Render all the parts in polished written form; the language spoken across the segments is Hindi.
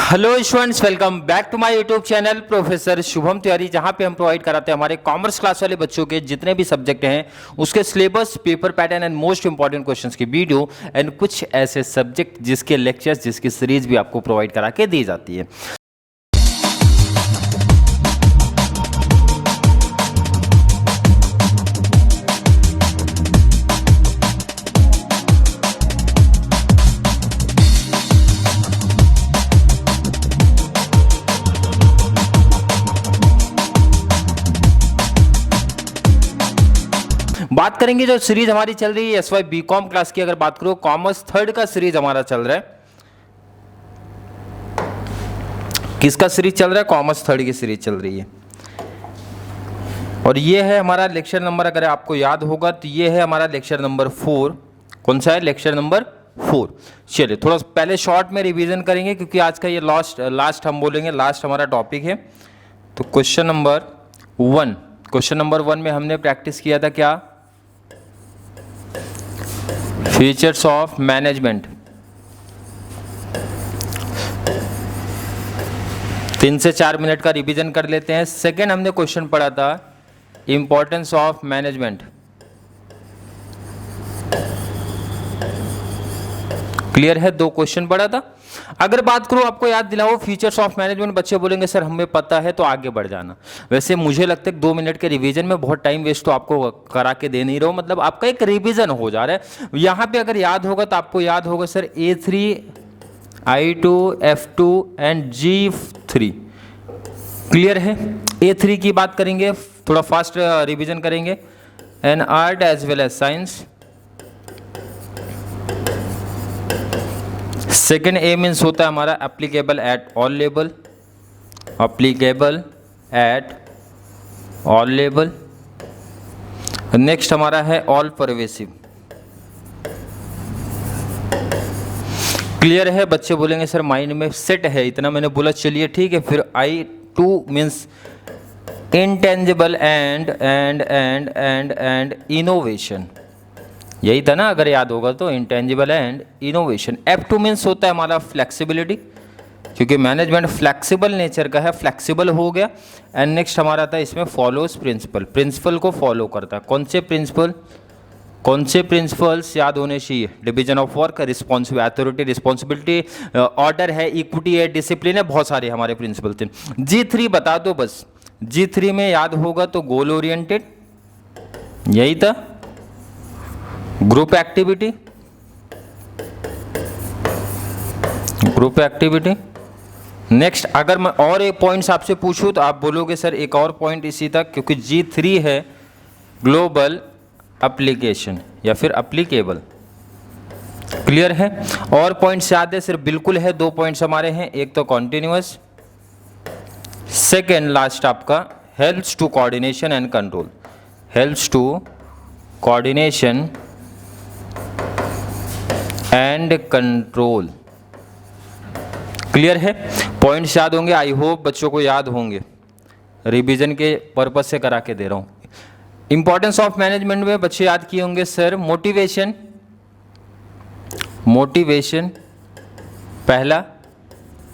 Hello students, welcome back to my YouTube channel professor Shubham Tiwari, जहां पे हम प्रोवाइड कराते हैं हमारे कॉमर्स क्लास वाले बच्चों के जितने भी सब्जेक्ट हैं उसके syllabus, paper pattern and most important questions की वीडियो एंड कुछ ऐसे सब्जेक्ट जिसके लेक्चर्स, जिसकी सीरीज भी आपको प्रोवाइड करा के दी जाती है। बात करेंगे जो सीरीज हमारी चल रही है एसवाई बीकॉम क्लास की। अगर बात करो कॉमर्स थर्ड का सीरीज हमारा चल रहा है। किसका सीरीज चल रहा है? कॉमर्स थर्ड की सीरीज चल रही है। और ये है हमारा लेक्चर नंबर, अगर आपको याद होगा तो ये है हमारा लेक्चर नंबर 4। कौन सा है? Lecture number 4। चलिए थोड़ा पहले शॉर्ट में रिवीजन करेंगे क्योंकि आज का ये लास्ट हम बोलेंगे, लास्ट हमारा टॉपिक है। तो क्वेश्चन नंबर 1 में हमने प्रैक्टिस किया था क्या? Features of management. 3 से 4 मिनट का रिवीजन कर लेते हैं। सेकेंड हमने क्वेश्चन पढ़ा था इंपॉर्टेंस ऑफ मैनेजमेंट। क्लियर है? 2 क्वेश्चन पढ़ा था। अगर बात करूं, आपको याद दिलाओ फीचर्स ऑफ मैनेजमेंट, बच्चे बोलेंगे सर हमें पता है तो आगे बढ़ जाना। वैसे मुझे लगता है 2 मिनट के रिवीजन में बहुत टाइम वेस्ट तो आपको करा के दे नहीं रहा हूं, मतलब आपका एक रिवीजन हो जा रहा है। यहां पे अगर याद होगा तो आपको याद होगा sir A3, I2, F2 and G3। Clear है? A3 की बात करेंगे, थोड़ा फास्ट रिवीजन करेंगे। An art as well as science. Second a means होता है हमारा applicable at all level. Applicable at all level. Next हमारा है ऑल परवेसिव। क्लियर है? बच्चे बोलेंगे सर माइंड में सेट है, इतना मैंने बोला, चलिए ठीक है। फिर I2 means intangible and innovation. यही था ना, अगर याद होगा तो, intangible and innovation. F2 means होता है हमारा फ्लेक्सिबिलिटी, क्योंकि मैनेजमेंट फ्लेक्सिबल नेचर का है, फ्लेक्सिबल हो गया। एंड नेक्स्ट हमारा था इसमें फॉलोज प्रिंसिपल, प्रिंसिपल को फॉलो करता है। कौन से प्रिंसिपल्स याद होने चाहिए? Division of work, responsibility, authority, responsibility, order है, इक्विटी है, डिसिप्लिन है, बहुत सारे हमारे प्रिंसिपल थे। G3 बता दो बस। G3 में याद होगा तो गोल ओरिएंटेड, यही था। ग्रुप एक्टिविटी, नेक्स्ट अगर मैं और एक पॉइंट्स आपसे पूछूं तो आप बोलोगे सर एक और पॉइंट इसी तक, क्योंकि G3 है ग्लोबल एप्लीकेशन या फिर एप्लीकेबल। क्लियर है? और पॉइंट्स याद है? सिर्फ बिल्कुल है, 2 पॉइंट्स हमारे हैं। एक तो कॉन्टिन्यूअस, सेकेंड लास्ट आपका helps to coordination and control. Helps to coordination and control. Clear है? पॉइंट्स याद होंगे, आई होप बच्चों को याद होंगे, रिवीजन के पर्पज से करा के दे रहा हूं। इंपॉर्टेंस ऑफ मैनेजमेंट में बच्चे याद किए होंगे सर मोटिवेशन पहला,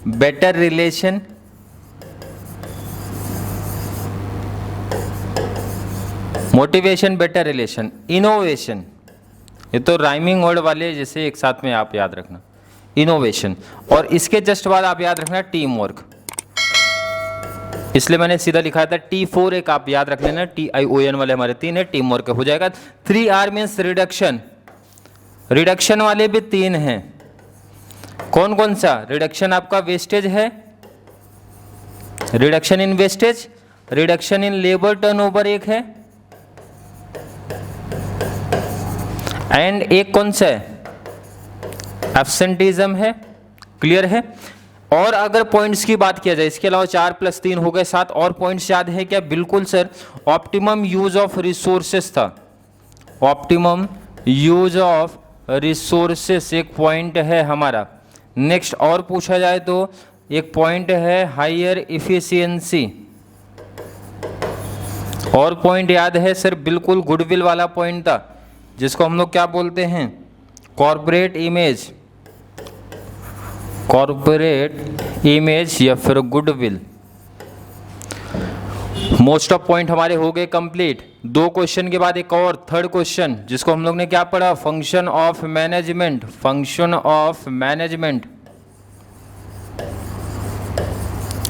better relation, better relation, innovation, ये तो राइमिंग वर्ड वाले जैसे एक साथ में आप याद रखना, इनोवेशन। और इसके जस्ट बाद आप याद रखना टीम वर्क, इसलिए मैंने सीधा लिखा था T4। एक आप याद रख लेना, TION वाले हमारे 3 है, टीम वर्क हो जाएगा। 3R मीन्स रिडक्शन वाले भी 3 हैं। कौन कौन सा? रिडक्शन आपका वेस्टेज है, reduction in wastage, reduction in labour turnover एक है, एंड एक कौन सा है? एब्सेंटिज्म है। क्लियर है? और अगर पॉइंट्स की बात किया जाए, इसके अलावा 4 + 3 हो गए 7 और पॉइंट्स याद है क्या? बिल्कुल sir, optimum use of resources था। ऑप्टिमम यूज ऑफ रिसोर्सेस एक पॉइंट है हमारा। नेक्स्ट और पूछा जाए तो एक पॉइंट है हायर इफिशियंसी। और पॉइंट याद है सर? बिल्कुल गुडविल वाला पॉइंट था, जिसको हम लोग क्या बोलते हैं? Corporate image. कॉर्पोरेट इमेज या फिर गुडविल। मोस्ट ऑफ पॉइंट हमारे हो गए कंप्लीट। 2 क्वेश्चन के बाद एक और थर्ड क्वेश्चन जिसको हम लोग ने क्या पढ़ा, function of management. Function of management,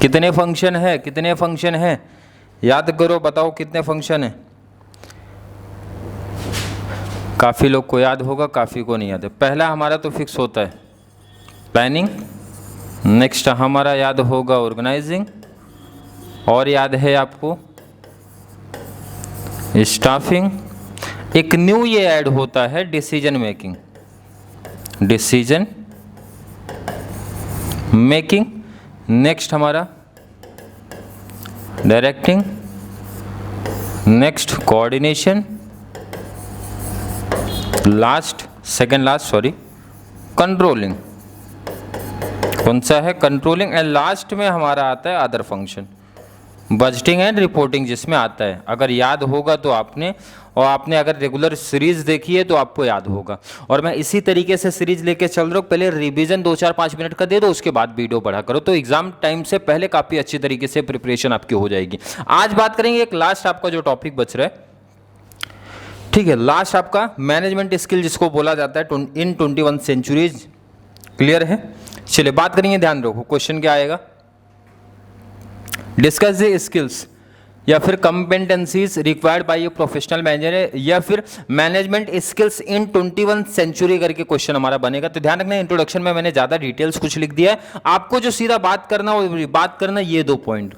कितने फंक्शन है, कितने फंक्शन है, याद करो, बताओ कितने फंक्शन है। काफ़ी लोग को याद होगा, काफ़ी को नहीं याद है। पहला हमारा तो फिक्स होता है प्लानिंग, नेक्स्ट हमारा याद होगा ऑर्गेनाइजिंग, और याद है आपको स्टाफिंग। एक न्यू ये ऐड होता है decision making. Decision making, next हमारा directing, next coordination, last second last sorry controlling. कौन सा है, कंट्रोलिंग। एंड लास्ट में हमारा आता है other function, budgeting and reporting जिसमें आता है। अगर याद होगा तो आपने, और आपने अगर रेगुलर सीरीज देखी है तो आपको याद होगा। और मैं इसी तरीके से सीरीज लेके चल रहा हूँ। पहले रिवीजन 2-4-5 मिनट का दे दो, उसके बाद वीडियो पढ़ा करो, तो एग्जाम टाइम से पहले काफ़ी अच्छी तरीके से प्रिपरेशन आपकी हो जाएगी। आज बात करेंगे एक लास्ट आपका जो टॉपिक बच रहा है, ठीक है, लास्ट आपका मैनेजमेंट स्किल जिसको बोला जाता है इन 21 सेंचुरीज। क्लियर है? चलिए बात करेंगे, ध्यान रखो क्वेश्चन क्या आएगा। डिस्कस द स्किल्स या फिर competencies required by a professional manager, या फिर मैनेजमेंट स्किल्स इन 21 सेंचुरी करके क्वेश्चन हमारा बनेगा। तो ध्यान रखना, इंट्रोडक्शन में मैंने ज़्यादा डिटेल्स कुछ लिख दिया है, आपको जो सीधा बात करना ये 2 पॉइंट,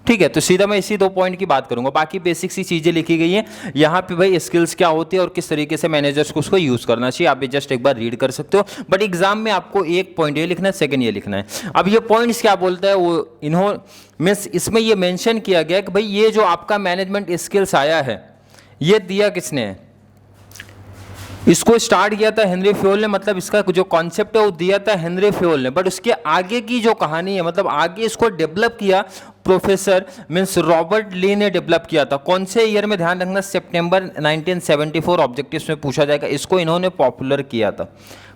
ठीक है। तो सीधा मैं इसी 2 पॉइंट की बात करूंगा, बाकी बेसिक सी चीज़ें लिखी गई हैं यहाँ पे भाई। स्किल्स क्या होती है और किस तरीके से मैनेजर्स को उसको यूज़ करना चाहिए, आप भी जस्ट एक बार रीड कर सकते हो। बट एग्जाम में आपको 1 पॉइंट ये लिखना है, सेकंड ये लिखना है। अब ये पॉइंट्स क्या बोलता है वो, मीन्स इसमें ये मेंशन किया गया कि भाई ये जो आपका मैनेजमेंट स्किल्स आया है, ये दिया किसने है, इसको स्टार्ट किया था हेनरी फ्योल ने। मतलब इसका जो कॉन्सेप्ट है वो दिया था हेनरी फ्योल ने, बट उसके आगे की जो कहानी है, मतलब आगे इसको डेवलप किया प्रोफेसर मीन्स रॉबर्ट ली ने डेवलप किया था। कौन से ईयर में, ध्यान रखना, सितंबर 1974 ऑब्जेक्टिव्स में पूछा जाएगा। इसको इन्होंने पॉपुलर किया था।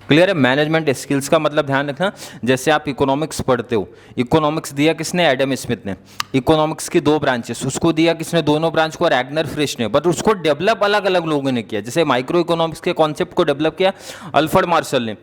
क्लियर है? मैनेजमेंट स्किल्स का मतलब ध्यान रखना, जैसे आप इकोनॉमिक्स पढ़ते हो, इकोनॉमिक्स दिया किसने, एडम स्मिथ ने। इकोनॉमिक्स की 2 ब्रांचेस, उसको दिया किसने, दोनों ब्रांच को, रैगनर फ्रिश ने। बट उसको डेवलप अलग अलग लोगों ने किया। जैसे माइक्रो इकोनॉमिक्स के कॉन्सेप्ट को डेवलप किया अल्फ्रेड मार्शल ने,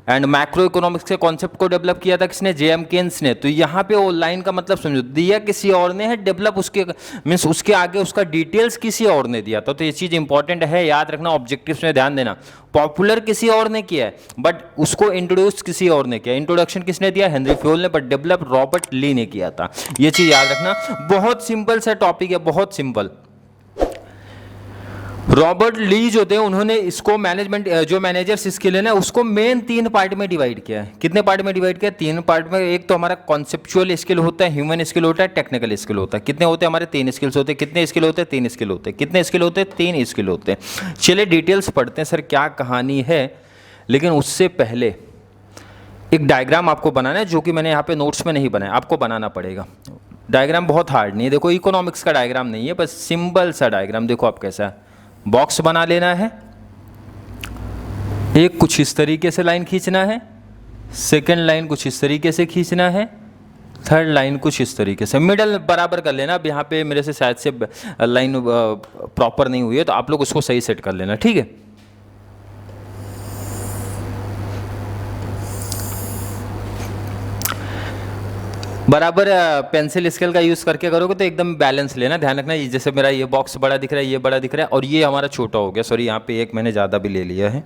एंड मैक्रो इकोनॉमिक्स के कॉन्सेप्ट को डेवलप किया था किसने, जेएम केन्स ने। तो यहाँ पे वो लाइन का मतलब समझो, दिया किसी और ने है, डेवलप उसके मीन्स उसके आगे उसका डिटेल्स किसी और ने दिया था। तो ये चीज़ इंपॉर्टेंट है, याद रखना, ऑब्जेक्टिव्स में ध्यान देना। पॉपुलर किसी और ने किया है, बट उसको इंट्रोड्यूस किसी और ने किया। इंट्रोडक्शन किसने दिया, हेनरी फ्योल ने, बट डेवलप रॉबर्ट ली ने किया था। ये चीज़ याद रखना, बहुत सिंपल सा टॉपिक है, बहुत सिंपल। रॉबर्ट ली जो थे, उन्होंने इसको मैनेजमेंट जो मैनेजर्स स्किल है ना, उसको मेन 3 पार्ट में डिवाइड किया है। कितने पार्ट में डिवाइड किया, 3 पार्ट में। एक तो हमारा कॉन्सेप्चुअल स्किल होता है, ह्यूमन स्किल होता है, टेक्निकल स्किल होता है। कितने होते हैं हमारे, 3 स्किल्स होते हैं। कितने स्किल होते हैं, 3 स्किल होते हैं। कितने स्किल होते हैं, 3 स्किल होते हैं। चलिए डिटेल्स पढ़ते हैं, सर क्या कहानी है। लेकिन उससे पहले एक डायग्राम आपको बनाना है, जो कि मैंने यहाँ पे नोट्स में नहीं बनाया, आपको बनाना पड़ेगा। डायग्राम बहुत हार्ड नहीं है, देखो इकोनॉमिक्स का डायग्राम नहीं है, बस सिंपल सा डायग्राम। देखो आप कैसा है, बॉक्स बना लेना है, एक कुछ इस तरीके से लाइन खींचना है, सेकंड लाइन कुछ इस तरीके से खींचना है, थर्ड लाइन कुछ इस तरीके से, मिडल बराबर कर लेना। अब यहाँ पे मेरे से शायद से लाइन प्रॉपर नहीं हुई है, तो आप लोग उसको सही सेट कर लेना, ठीक है। बराबर पेंसिल स्केल का यूज़ करके करोगे तो एकदम बैलेंस लेना। ध्यान रखना, ये जैसे मेरा ये बॉक्स बड़ा दिख रहा है, ये बड़ा दिख रहा है, और ये हमारा छोटा हो गया। सॉरी, यहाँ पे एक मैंने ज़्यादा भी ले लिया है।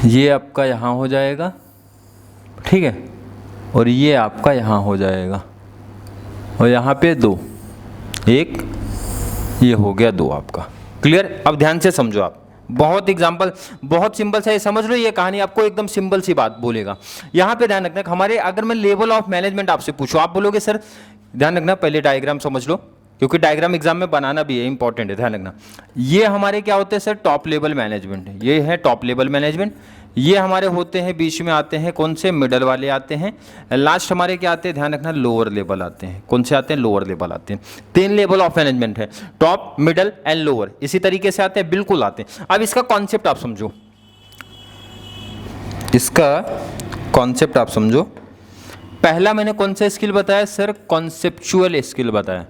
ये आपका यहाँ हो जाएगा, ठीक है, और ये आपका यहाँ हो जाएगा, और यहाँ पे 2, एक ये हो गया 2 आपका। क्लियर? अब ध्यान से समझो आप, बहुत एग्जांपल, बहुत सिंपल सा, ये समझ लो, ये कहानी आपको एकदम सिंपल सी बात बोलेगा। यहाँ पे ध्यान रखना, हमारे अगर मैं लेवल ऑफ मैनेजमेंट आपसे पूछूं, आप बोलोगे सर, ध्यान रखना पहले डायग्राम समझ लो, क्योंकि डायग्राम एग्जाम में बनाना भी है, इंपॉर्टेंट है, ध्यान रखना। ये हमारे क्या होते हैं सर, टॉप लेवल मैनेजमेंट, ये है टॉप लेवल मैनेजमेंट। ये हमारे होते हैं, बीच में आते हैं कौन से, मिडल वाले आते हैं। लास्ट हमारे क्या आते हैं, ध्यान रखना, लोअर लेवल आते हैं। कौन से आते हैं, लोअर लेवल आते हैं। 3 लेवल ऑफ मैनेजमेंट है, टॉप, मिडल एंड लोअर, इसी तरीके से आते हैं, बिल्कुल आते हैं। अब इसका कॉन्सेप्ट आप समझो, इसका कॉन्सेप्ट आप समझो। पहला मैंने कौन सा स्किल बताया सर, कॉन्सेप्चुअल स्किल बताया,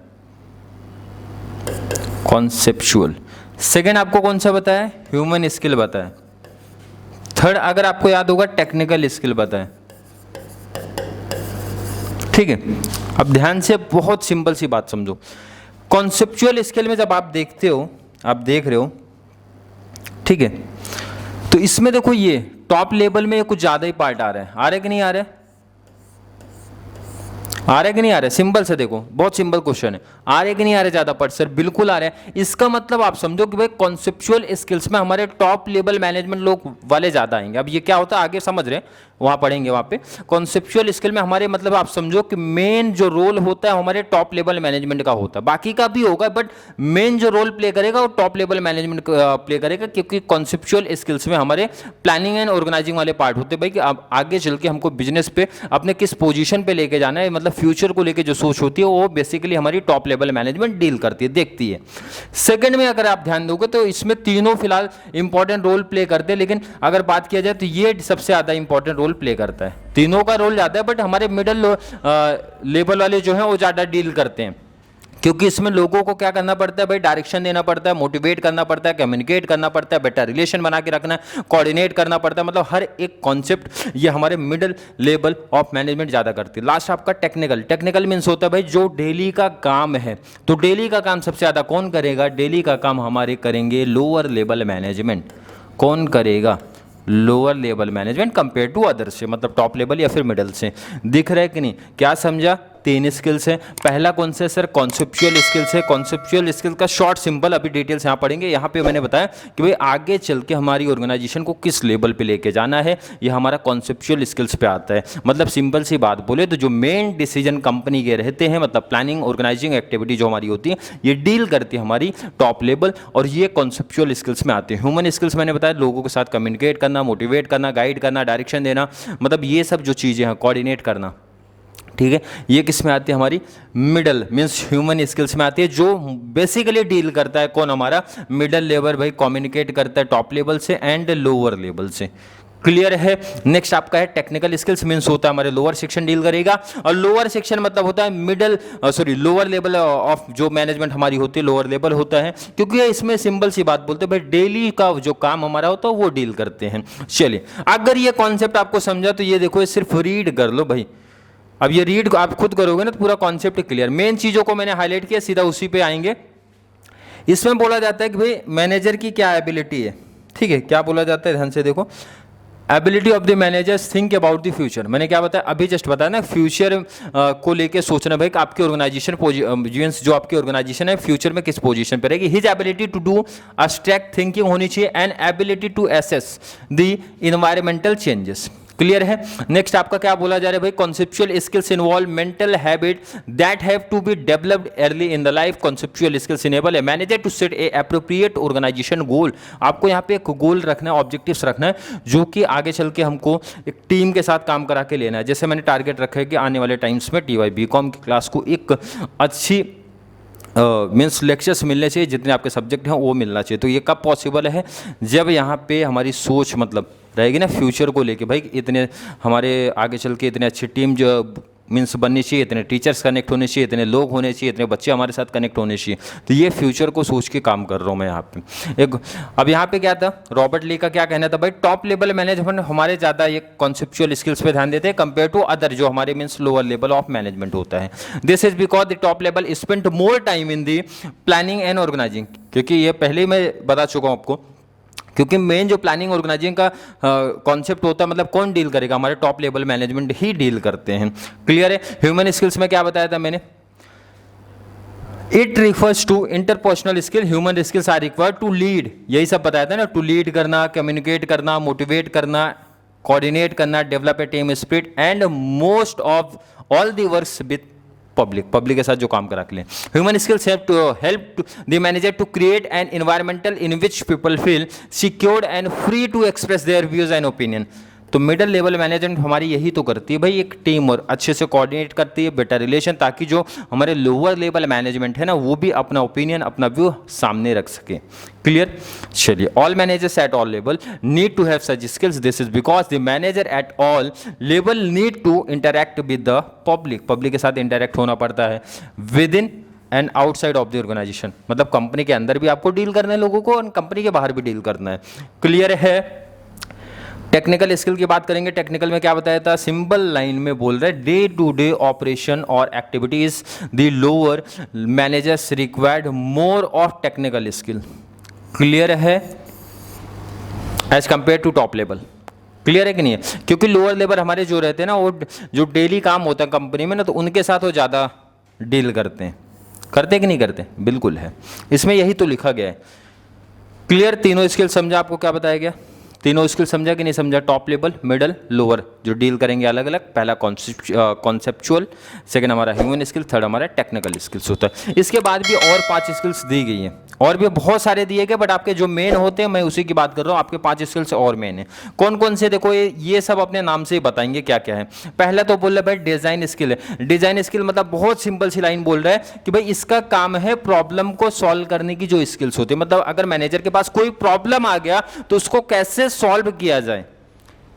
कॉन्सेप्चुअल। सेकेंड आपको कौन सा बताया, ह्यूमन स्किल बताया। थर्ड अगर आपको याद होगा, टेक्निकल स्किल बताया। ठीक है, अब ध्यान से बहुत सिंपल सी बात समझो। कॉन्सेप्चुअल स्किल में जब आप देखते हो, आप देख रहे हो, ठीक है, तो इसमें देखो ये टॉप लेवल में कुछ ज्यादा ही पार्ट आ रहा है। आ रहा है कि नहीं आ रहा है, आ रहा है कि नहीं आ रहा है? सिंपल से देखो, बहुत सिंपल क्वेश्चन है। आ रहा है कि नहीं आ रहा है ज्यादा पार्ट? सर बिल्कुल आ रहा है। इसका मतलब आप समझो कि भाई कॉन्सेप्चुअल स्किल्स में हमारे टॉप लेवल मैनेजमेंट लोग वाले ज्यादा आएंगे। अब ये क्या होता है आगे समझ रहे हैं, वहां पढ़ेंगे वहां पे। कॉन्सेप्चुअल स्किल में हमारे मतलब आप समझो कि मेन जो रोल होता है हमारे टॉप लेवल मैनेजमेंट का होता है, बाकी का भी होगा बट मेन जो रोल प्ले करेगा वो टॉप लेवल मैनेजमेंट प्ले करेगा, क्योंकि कॉन्सेप्चुअल स्किल्स में हमारे प्लानिंग एंड ऑर्गेनाइजिंग वाले पार्ट होते हैं भाई कि अब आगे चल के हमको बिजनेस पे अपने किस पोजीशन पे लेके जाना है, मतलब फ्यूचर को लेके जो सोच होती है वो बेसिकली हमारी टॉप लेवल मैनेजमेंट डील करती है, देखती है। सेकंड में अगर आप ध्यान दोगे तो इसमें तीनों फिलहाल इंपॉर्टेंट रोल प्ले करते हैं, लेकिन अगर बात किया जाए तो ये सबसे ज्यादा इंपॉर्टेंट रोल प्ले करता है। तीनों का रोल ज्यादा है बट हमारे मिडिल लेवल वाले जो हैं वो ज्यादा डील करते हैं, क्योंकि इसमें लोगों को क्या करना पड़ता है भाई, डायरेक्शन देना पड़ता है, मोटिवेट करना पड़ता है, कम्युनिकेट करना पड़ता है, बेटर रिलेशन बना के रखना है, कोऑर्डिनेट करना पड़ता है, मतलब हर एक कॉन्सेप्ट ये हमारे मिडिल लेवल ऑफ मैनेजमेंट ज़्यादा करती है। लास्ट आपका टेक्निकल। टेक्निकल मीन्स होता है भाई जो डेली का काम है, तो डेली का काम सबसे ज़्यादा कौन करेगा, डेली का काम हमारे करेंगे लोअर लेवल मैनेजमेंट। कौन करेगा, lower level management compare to other से, मतलब टॉप लेवल या फिर मिडल से। दिख रहा है कि नहीं, क्या समझा? 3 स्किल्स हैं। पहला कौन सा है सर, कॉन्सेप्चुअल स्किल्स है। कॉन्सेप्चुअल स्किल का शॉर्ट सिंपल अभी डिटेल्स यहाँ पढ़ेंगे। यहाँ पे मैंने बताया कि भाई आगे चल के हमारी ऑर्गेनाइजेशन को किस लेवल पे लेके जाना है, ये हमारा कॉन्सेप्चुअल स्किल्स पे आता है। मतलब सिंपल सी बात बोले तो जो मेन डिसीजन कंपनी के रहते हैं, मतलब प्लानिंग ऑर्गेनाइजिंग एक्टिविटी जो हमारी होती है, ये डील करती है हमारी टॉप लेवल, और ये कॉन्सेप्चुअल स्किल्स में आते हैं। ह्यूमन स्किल्स मैंने बताया, लोगों के साथ कम्युनिकेट करना, मोटिवेट करना, गाइड करना, डायरेक्शन देना, मतलब ये सब जो चीज़ें हैं, कोऑर्डिनेट करना, ठीक है, ये किस में आती है, हमारी मिडल मीन्स ह्यूमन स्किल्स में आती है, जो बेसिकली डील करता है कौन, हमारा मिडल लेवल भाई, कम्युनिकेट करता है टॉप लेवल से एंड लोअर लेवल से। क्लियर है? नेक्स्ट आपका है टेक्निकल स्किल्स मीन्स होता है हमारे लोअर सेक्शन डील करेगा, और लोअर सेक्शन मतलब होता है मिडल लोअर लेवल ऑफ जो मैनेजमेंट हमारी होती है, लोअर लेवल होता है, क्योंकि इसमें सिंपल सी बात बोलते हैं भाई डेली का जो काम हमारा होता है वो डील करते हैं। चलिए, अगर ये कॉन्सेप्ट आपको समझा तो ये देखो, ये सिर्फ रीड कर लो भाई। अब ये रीड आप खुद करोगे ना तो पूरा कॉन्सेप्ट क्लियर। मेन चीजों को मैंने हाईलाइट किया, सीधा उसी पे आएंगे। इसमें बोला जाता है कि भाई मैनेजर की क्या एबिलिटी है, ठीक है, क्या बोला जाता है, ध्यान से देखो। Ability of the managers think about the future. मैंने क्या बताया, अभी जस्ट बताया ना, फ्यूचर को लेके सोचना भाई कि आपकी ऑर्गेनाइजेशन जो आपकी ऑर्गेनाइजेशन है फ्यूचर में किस पोजीशन पे रहेगी। His ability to do abstract thinking होनी चाहिए and ability to assess the environmental changes. Clear है? नेक्स्ट आपका क्या बोला जा रहा है भाई, conceptual skills involve mental habit that have to be developed early in the life. Conceptual skills enable a manager to set a appropriate organisation goal. आपको यहाँ पे एक गोल रखना है, ऑब्जेक्टिव्स रखना है, जो कि आगे चल के हमको एक टीम के साथ काम करा के लेना है। जैसे मैंने टारगेट रखा है कि आने वाले टाइम्स में TY BCom की क्लास को एक अच्छी मीन्स लेक्चर्स मिलने चाहिए, जितने आपके सब्जेक्ट हैं वो मिलना चाहिए। तो ये कब पॉसिबल है, जब यहाँ पे हमारी सोच मतलब रहेगी ना फ्यूचर को लेके भाई, इतने हमारे आगे चल के इतने अच्छी टीम जो मीन्स बननी चाहिए, इतने टीचर्स कनेक्ट होने चाहिए, इतने लोग होने चाहिए, इतने बच्चे हमारे साथ कनेक्ट होने चाहिए। तो ये फ्यूचर को सोच के काम कर रहा हूँ मैं यहाँ पे। अब यहाँ पे क्या था, रॉबर्ट ली का क्या कहना था भाई, टॉप लेवल मैनेजमेंट हमारे ज़्यादा ये कॉन्सेप्चुअल स्किल्स पे ध्यान देते हैं कंपेयर टू अदर जो हमारे means lower level of management होता है। This is because the top level spend more time in the planning and organising. क्योंकि ये पहले ही मैं बता चुका हूँ आपको, क्योंकि मेन जो प्लानिंग ऑर्गेनाइजिंग का कॉन्सेप्ट होता है, मतलब कौन डील करेगा, हमारे टॉप लेवल मैनेजमेंट ही डील करते हैं। क्लियर है? ह्यूमन स्किल्स में क्या बताया था मैंने, it refers to interpersonal skill. Human skills are required to lead, यही सब बताया था ना, टू लीड करना, कम्युनिकेट करना, मोटिवेट करना, कोऑर्डिनेट करना, develop a team spirit and most of all the works with public के साथ जो काम करा के लिए। Human skills help the manager to create an environmental in which people feel secured and free to express their views and opinion. तो मिडिल लेवल मैनेजमेंट हमारी यही तो करती है भाई, एक टीम और अच्छे से कोऑर्डिनेट करती है, बेटर रिलेशन, ताकि जो हमारे लोअर लेवल मैनेजमेंट है ना वो भी अपना ओपिनियन, अपना व्यू सामने रख सके। क्लियर? चलिए, all managers at all level need to have such skills, this is because the manager at all level need to interact with the public के साथ इंटरैक्ट होना पड़ता है with in and outside of the organisation. मतलब कंपनी के अंदर भी आपको डील करना है लोगों को और कंपनी के बाहर भी डील करना है। क्लियर है? टेक्निकल स्किल की बात करेंगे। टेक्निकल में क्या बताया था? सिंपल लाइन में बोल रहे हैं, डे टू डे ऑपरेशन और activities the lower managers required more of technical skill. Clear है? As compare to top level. Clear है कि नहीं है? क्योंकि लोअर लेवल हमारे जो रहते हैं ना, वो जो डेली काम होता है कंपनी में ना, तो उनके साथ वो ज़्यादा डील करते हैं। करते कि नहीं करते? बिल्कुल है, इसमें यही तो लिखा गया है। क्लियर? तीनों स्किल समझा? आपको क्या बताया गया? तीनों स्किल समझा कि नहीं समझा? टॉप लेवल, मिडल, लोअर जो डील करेंगे अलग अलग। पहला कॉन्सेप्चुअल, सेकंड हमारा ह्यूमन स्किल, थर्ड हमारा टेक्निकल स्किल्स होता है। इसके बाद भी और 5 स्किल्स दी गई हैं, और भी बहुत सारे दिए गए, बट आपके जो मेन होते हैं मैं उसी की बात कर रहा हूँ। आपके 5 स्किल्स और मेन है। कौन कौन से? देखो ये सब अपने नाम से ही बताएंगे क्या क्या है। पहला तो बोल रहा है भाई डिजाइन स्किल है। डिजाइन स्किल मतलब बहुत सिंपल सी लाइन बोल रहा है कि भाई इसका काम है प्रॉब्लम को सॉल्व करने की जो स्किल्स होती है। मतलब अगर मैनेजर के पास कोई प्रॉब्लम आ गया तो उसको कैसे सॉल्व किया जाए।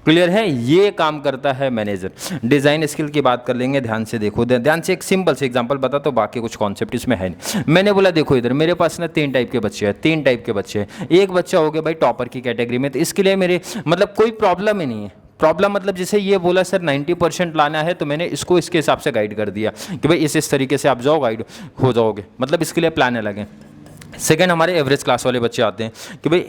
क्लियर है? ये काम करता है मैनेजर। डिजाइन स्किल की बात कर लेंगे, ध्यान से देखो, ध्यान से एक सिंपल से एग्जांपल बता, तो बाकी कुछ कॉन्सेप्ट इसमें है नहीं। मैंने बोला देखो इधर मेरे पास ना 3 टाइप के बच्चे हैं, 3 टाइप के बच्चे हैं। एक बच्चा हो गया भाई टॉपर की कैटेगरी में, तो इसके लिए मेरे मतलब कोई प्रॉब्लम ही नहीं है। प्रॉब्लम मतलब जैसे ये बोला सर 90% लाना है, तो मैंने इसको इसके हिसाब से गाइड कर दिया कि भाई इस तरीके से आप जाओ, गाइड हो जाओगे, मतलब इसके लिए प्लान अलग है। सेकेंड हमारे एवरेज क्लास वाले बच्चे आते हैं कि भाई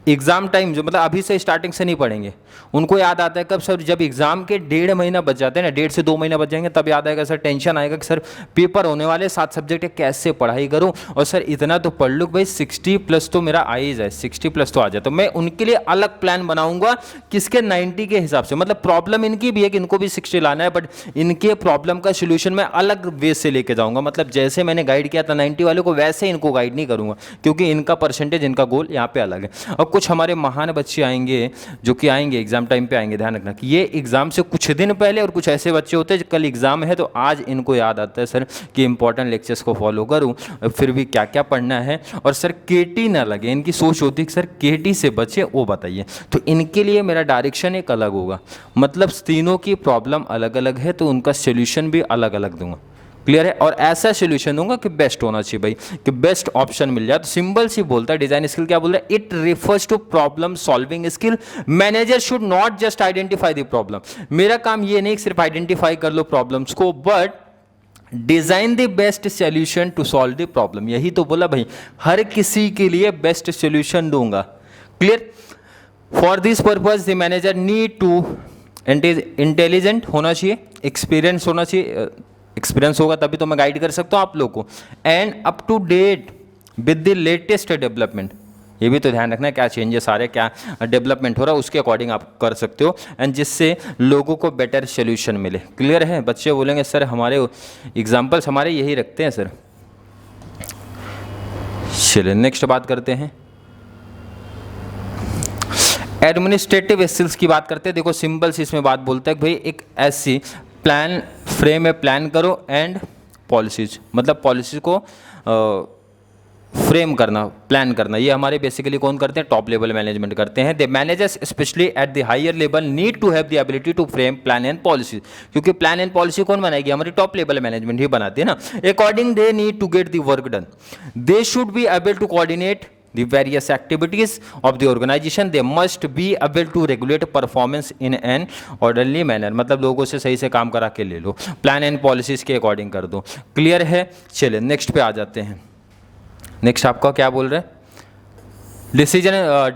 एग्जाम टाइम जो मतलब अभी से स्टार्टिंग से नहीं पढ़ेंगे, उनको याद आता है कब सर, जब एग्जाम के 1.5 महीना बच जाते हैं ना, 1.5 से 2 महीना बच जाएंगे, तब याद आएगा सर, टेंशन आएगा कि सर पेपर होने वाले 7 सब्जेक्ट है, कैसे पढ़ाई करूं, और सर इतना तो पढ़ लूँ भाई 60+ तो मेरा आ ही जाए, 60+ तो आ जाए। तो मैं उनके लिए अलग प्लान बनाऊंगा किसके 90 के हिसाब से। मतलब प्रॉब्लम इनकी भी है कि इनको भी 60 लाना है, बट इनके प्रॉब्लम का सोल्यूशन मैं अलग वे से लेके जाऊंगा। मतलब जैसे मैंने गाइड किया था 90 वाले को, वैसे इनको गाइड नहीं करूंगा, क्योंकि इनका परसेंटेज, इनका गोल यहाँ पे अलग है। और कुछ हमारे महान बच्चे आएंगे जो कि आएंगे एग्जाम टाइम पे आएंगे, ध्यान रखना कि ये एग्जाम से कुछ दिन पहले, और कुछ ऐसे बच्चे होते हैं कल एग्जाम है तो आज इनको याद आता है सर कि इंपॉर्टेंट लेक्चर्स को फॉलो करूं, फिर भी क्या क्या पढ़ना है, और सर केटी ना लगे, इनकी सोच होती है कि सर केटी से बचे, वो बताइए। तो इनके लिए मेरा डायरेक्शन एक अलग होगा। मतलब तीनों की प्रॉब्लम अलग अलग है, तो उनका सोल्यूशन भी अलग अलग दूंगा। क्लियर है? और ऐसा सोल्यूशन दूंगा कि बेस्ट होना चाहिए भाई, कि बेस्ट ऑप्शन मिल जाए। तो सिंबल सी बोलता है डिजाइन स्किल क्या बोल रहा है? It refers to problem solving skill. Manager should not just identify the problem. मेरा काम ये नहीं सिर्फ आइडेंटिफाई कर लो प्रॉब्लम्स को, but design the best solution to solve the problem. यही तो बोला भाई, हर किसी के लिए बेस्ट सोल्यूशन दूंगा। Clear? For this purpose the manager need to intelligent होना चाहिए, एक्सपीरियंस होना चाहिए। एक्सपीरियंस होगा तभी तो मैं गाइड कर सकता हूं आप लोग को। And up to date with the latest development, ये भी तो ध्यान रखना है क्या चेंजेस आ रहे हैं, क्या डेवलपमेंट हो रहा है, उसके अकॉर्डिंग आप कर सकते हो, एंड जिससे लोगों को बेटर सोल्यूशन मिले। क्लियर है? बच्चे बोलेंगे सर हमारे एग्जाम्पल्स हमारे यही रखते हैं सर। चलिए नेक्स्ट बात करते हैं, एडमिनिस्ट्रेटिव स्किल्स की बात करते हैं। देखो सिंपल सी इसमें बात बोलता है कि भाई एक ऐसी प्लान फ्रेम में प्लान करो एंड पॉलिसीज, मतलब पॉलिसी को फ्रेम करना, प्लान करना, ये हमारे बेसिकली कौन करते हैं? टॉप लेवल मैनेजमेंट करते हैं। The managers specially at the higher level need to have the ability to frame plan and policy, क्योंकि प्लान एंड पॉलिसी कौन बनाएगी? हमारी टॉप लेवल मैनेजमेंट ही बनाती है ना। According they need to get the work done, they should be able to coordinate the various activities of the organization, they must be able to regulate performance in an orderly manner। मतलब लोगों से सही से काम करा के ले लो, प्लान एंड पॉलिसीज के अकॉर्डिंग कर दो। क्लियर है? चलिए नेक्स्ट पे आ जाते हैं। नेक्स्ट आपका क्या बोल रहे हैं?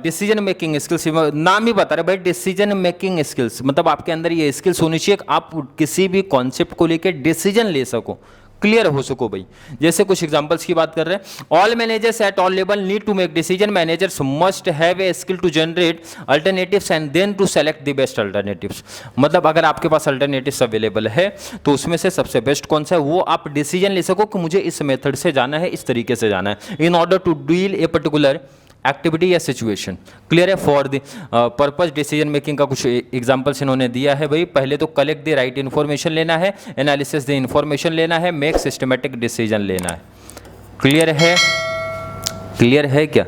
डिसीजन मेकिंग स्किल्स, नाम ही बता रहे भाई, डिसीजन मेकिंग स्किल्स, मतलब आपके अंदर ये स्किल्स होनी चाहिए, आप किसी भी कॉन्सेप्ट को लेकर डिसीजन ले सको। क्लियर हो सको भाई। जैसे कुछ एग्जांपल्स की बात कर रहे हैं, all managers at all level need to make decision, managers must have a skill to generate alternatives and then to select the best alternatives. मतलब अगर आपके पास अल्टरनेटिव्स अवेलेबल है तो उसमें से सबसे बेस्ट कौन सा है वो आप डिसीजन ले सको कि मुझे इस मेथड से जाना है, इस तरीके से जाना है, in order to deal a particular activity या सिचुएशन। क्लियर है। For the purpose decision making का कुछ एग्जांपल्स इन्होंने दिया है भाई। पहले तो कलेक्ट द राइट इन्फॉर्मेशन लेना है, एनालिसिस द इन्फॉर्मेशन लेना है, मेक सिस्टमेटिक डिसीजन लेना है। क्लियर है? क्लियर है क्या?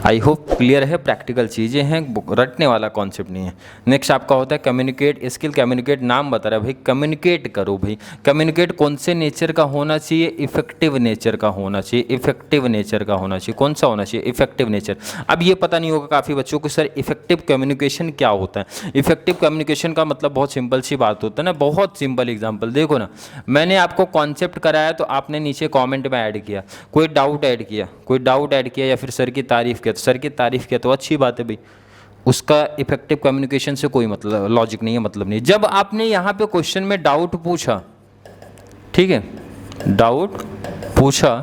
आई होप क्लियर है। प्रैक्टिकल चीज़ें हैं, रटने वाला कॉन्सेप्ट नहीं है। नेक्स्ट आपका होता है कम्युनिकेट स्किल। कम्युनिकेट नाम बता रहा है भाई, कम्युनिकेट करो भाई। कम्युनिकेट कौन से नेचर का होना चाहिए? इफेक्टिव नेचर का होना चाहिए। इफेक्टिव नेचर का होना चाहिए। कौन सा होना चाहिए? Effective nature. अब ये पता नहीं होगा काफ़ी बच्चों को सर इफेक्टिव कम्युनिकेशन क्या होता है। इफेक्टिव कम्युनिकेशन का मतलब बहुत सिंपल सी बात होता है ना, बहुत सिंपल एग्जाम्पल देखो ना, मैंने आपको कॉन्सेप्ट कराया तो आपने नीचे कॉमेंट में ऐड किया, कोई डाउट ऐड किया, कोई डाउट ऐड किया या फिर सर की तारीफ किया, तो सर की तारीफ किया तो अच्छी बात है भाई, उसका इफेक्टिव कम्युनिकेशन से कोई मतलब लॉजिक नहीं है, मतलब नहीं। जब आपने यहाँ पे क्वेश्चन में डाउट पूछा, ठीक है, डाउट पूछा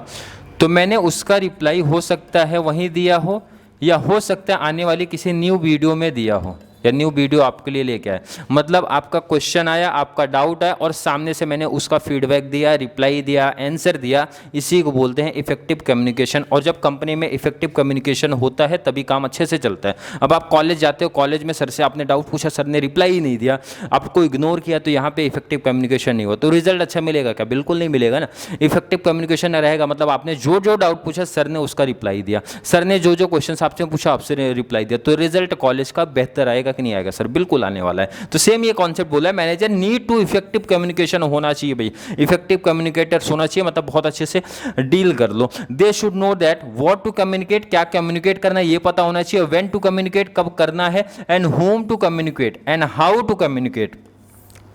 तो मैंने उसका रिप्लाई हो सकता है वहीं दिया हो या हो सकता है आने वाली किसी न्यू वीडियो में दिया हो या न्यू वीडियो आपके लिए लेके आए। मतलब आपका क्वेश्चन आया, आपका डाउट आया और सामने से मैंने उसका फीडबैक दिया, रिप्लाई दिया, आंसर दिया, इसी को बोलते हैं इफेक्टिव कम्युनिकेशन। और जब कंपनी में इफेक्टिव कम्युनिकेशन होता है तभी काम अच्छे से चलता है। अब आप कॉलेज जाते हो, कॉलेज में सर से आपने डाउट पूछा, सर ने रिप्लाई ही नहीं दिया, आपको इग्नोर किया, तो यहाँ पे इफेक्टिव कम्युनिकेशन नहीं हुआ, तो रिजल्ट अच्छा मिलेगा क्या? बिल्कुल नहीं मिलेगा ना। इफेक्टिव कम्युनिकेशन रहेगा मतलब आपने जो जो डाउट पूछा सर ने उसका रिप्लाई दिया, सर ने जो जो क्वेश्चन आपसे पूछा आपसे रिप्लाई दिया, तो रिजल्ट कॉलेज का बेहतर आएगा कि नहीं आएगा? सर बिल्कुल आने वाला है। तो सेम ये कॉन्सेप्ट बोला है, manager need to effective communication होना चाहिए भाई। इफेक्टिव कम्युनिकेटर्स होना चाहिए, मतलब बहुत अच्छे से डील कर लो। They should know that what to communicate, क्या कम्युनिकेट करना है ये पता होना चाहिए, व्हेन टू कम्युनिकेट, कब करना है, and whom to communicate and how to communicate.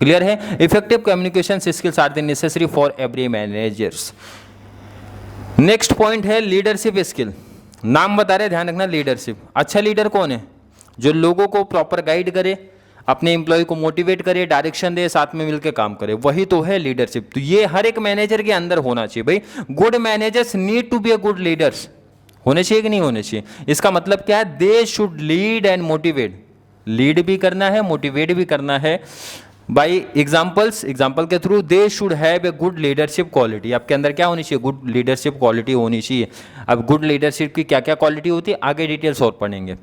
Clear है? Effective communication skills are the necessary for every managers. Next point है लीडरशिप स्किल। नाम बता रहे, ध्यान रखना, लीडरशिप। अच्छा लीडर कौन है? जो लोगों को प्रॉपर गाइड करे, अपने एम्प्लॉय को मोटिवेट करे, डायरेक्शन दे, साथ में मिलकर काम करे, वही तो है लीडरशिप। तो ये हर एक मैनेजर के अंदर होना चाहिए भाई। Good managers need to be a good leaders. होने चाहिए कि नहीं होने चाहिए? इसका मतलब क्या है? They should lead and motivate. Lead भी करना है, मोटिवेट भी करना है बाई एग्जाम्पल्स। एग्जाम्पल के through they should have a good leadership quality. आपके अंदर क्या होनी चाहिए? गुड लीडरशिप क्वालिटी होनी चाहिए। अब गुड लीडरशिप की क्या क्या क्वालिटी होती है आगे डिटेल्स और पढ़ेंगे।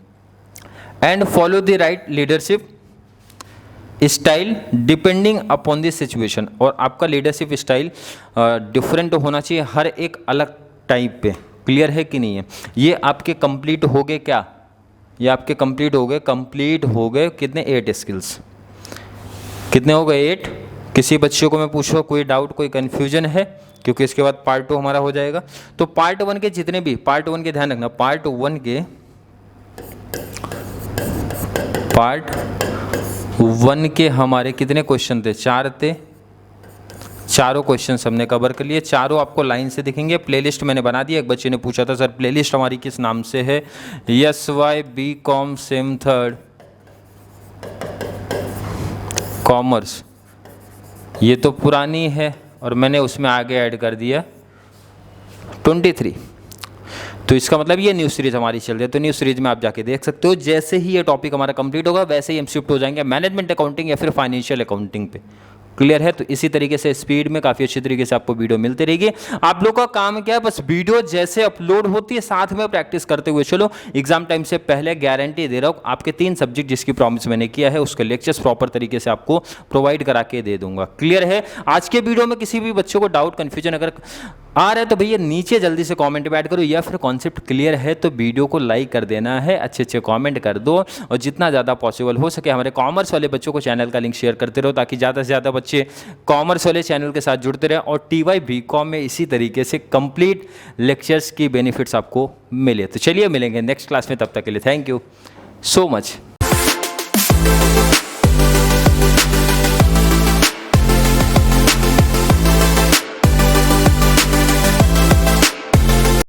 And follow the right leadership style depending upon the situation. और आपका लीडरशिप स्टाइल डिफरेंट होना चाहिए हर एक अलग टाइप पे। क्लियर है कि नहीं है? ये आपके कंप्लीट हो गए क्या? ये आपके कंप्लीट हो गए। कंप्लीट हो गए कितने? 8 स्किल्स। कितने हो गए? 8। किसी बच्चे को मैं पूछूँ कोई डाउट, कोई कन्फ्यूजन है? क्योंकि इसके बाद पार्ट 2 हमारा हो जाएगा। तो पार्ट 1 के जितने भी, पार्ट 1 के ध्यान रखना, पार्ट 1 के हमारे कितने क्वेश्चन थे? 4 थे। चारों क्वेश्चन हमने कवर कर लिए। चारों आपको लाइन से दिखेंगे। प्लेलिस्ट मैंने बना दी। एक बच्चे ने पूछा था सर प्लेलिस्ट हमारी किस नाम से है? SY BCom same 3rd commerce. ये तो पुरानी है और मैंने उसमें आगे ऐड कर दिया 23। तो इसका मतलब ये न्यू सीरीज हमारी चल रही है, तो न्यू सीरीज में आप जाके देख सकते हो। जैसे ही ये टॉपिक हमारा कंप्लीट होगा वैसे ही हम शिफ्ट हो जाएंगे मैनेजमेंट अकाउंटिंग या फिर फाइनेंशियल अकाउंटिंग पे। क्लियर है? तो इसी तरीके से स्पीड में काफ़ी अच्छी तरीके से आपको वीडियो मिलती रहेगी। आप लोग का काम क्या है? बस वीडियो जैसे अपलोड होती है साथ में प्रैक्टिस करते हुए चलो। एग्जाम टाइम से पहले गारंटी दे रहा हूँ, आपके 3 सब्जेक्ट जिसकी प्रॉमिस मैंने किया है उसके लेक्चर्स प्रॉपर तरीके से आपको प्रोवाइड करा के दे दूंगा। क्लियर है? आज के वीडियो में किसी भी बच्चों को डाउट कन्फ्यूजन अगर आ रहा है तो भैया नीचे जल्दी से कमेंट में ऐड करो, या फिर कॉन्सेप्ट क्लियर है तो वीडियो को लाइक कर देना है, अच्छे अच्छे कमेंट कर दो, और जितना ज़्यादा पॉसिबल हो सके हमारे कॉमर्स वाले बच्चों को चैनल का लिंक शेयर करते रहो ताकि ज़्यादा से ज़्यादा बच्चे कॉमर्स वाले चैनल के साथ जुड़ते रहें और TY BCom में इसी तरीके से कंप्लीट लेक्चर्स की बेनिफिट्स आपको मिले। तो चलिए मिलेंगे नेक्स्ट क्लास में, तब तक के लिए थैंक यू सो मच।